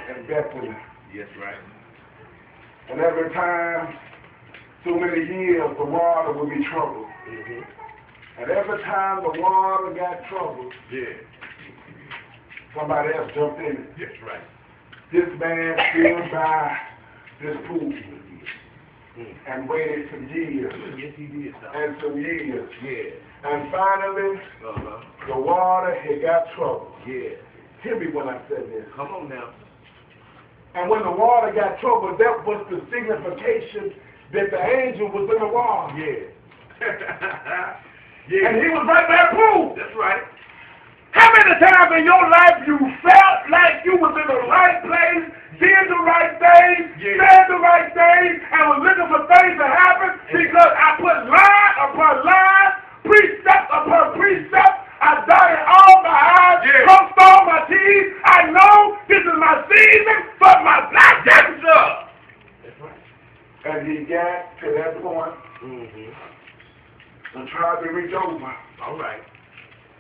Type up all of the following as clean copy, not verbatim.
and Bethany. Yes, right. And every time, so many years, the water would be troubled. And every time the water got troubled, Yeah. somebody else jumped in it. Yes, right. This man stood by this pool and waited some years Yes, he did. and some years. Yeah. And finally, Uh-huh. the water had got troubled. Yeah. Hear me when I said this. Come on now. And when the water got troubled, that was the signification that the angel was in the water. Yeah. Yeah. And he was right by the pool. That's right. How many times in your life you felt like you was in the right place, did the right thing, said the right thing, and was looking for things to happen because I put line upon line, precept upon precept, I dotted all my I's, crossed all my T's. I know this is my season for my black days up. That's right. And he got to that point and tried to reach over All right.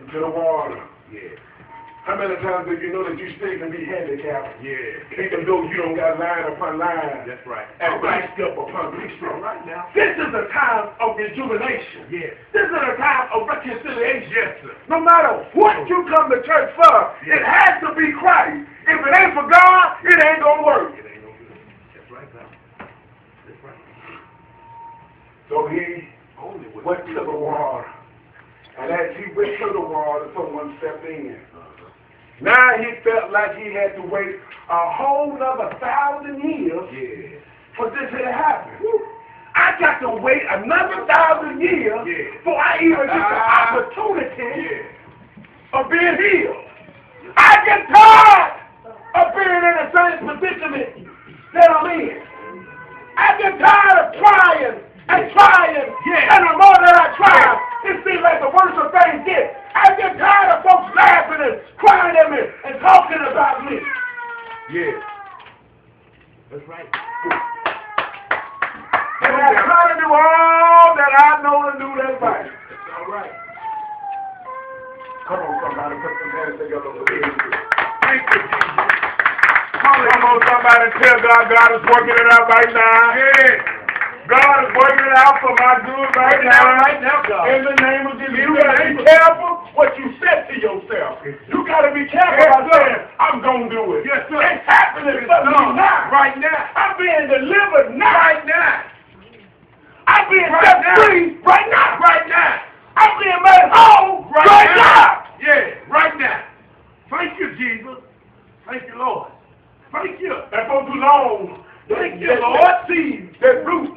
into the water. Yeah. How many times do you know that you still can be handicapped? Yeah. Even though you don't got line upon line That's right. and precept upon precept. All right now. This is a time of rejuvenation. Yes. This is a time of reconciliation. Yes, sir. No matter what you come to church for, it has to be Christ. If it ain't for God, it ain't going to work. It ain't no good. That's right now. That's right. So he Only with went to the water. And as he went to the water, someone stepped in. Now he felt like he had to wait a whole nother 1,000 years Yeah. for this to happen. I got to wait another 1,000 years before I even get the opportunity of being healed. I get tired of being in the same predicament that I'm in. I get tired of trying and trying, and the more that I try, it seems like the worse the things get. I get tired of folks laughing and crying at me and talking about me. Yeah. That's right. And I try to do all that I know to do that's right. That's all right. Come on, somebody, put some hands together for me. Thank you, Jesus. Come on, somebody, tell God is working it out right now. Yeah. God is working it out for my good right now. Right now, God. In the name of Jesus. You got to be careful what you said to yourself. You got to be careful about saying, I'm going to do it. Yes, sir. It's happening for me now. Right now. I'm being delivered now. Right now. I'm being Right set now. free right now. Right now. I'm being made whole right now. Yeah, right now. Thank you, Jesus. Thank you, Lord. Thank you. And for too long, Thank you, that Lord. seed, that root,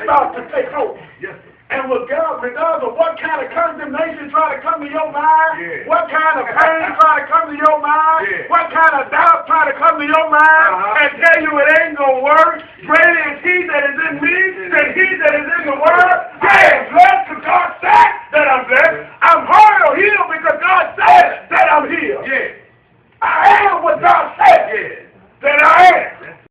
start to take hold. Yes, sir. And regardless of what kind of condemnation try to come to your mind, what kind of pain try to come to your mind, what kind of doubt try to come to your mind, and tell you it ain't gonna work, greater is he that is in me than he that is in the world.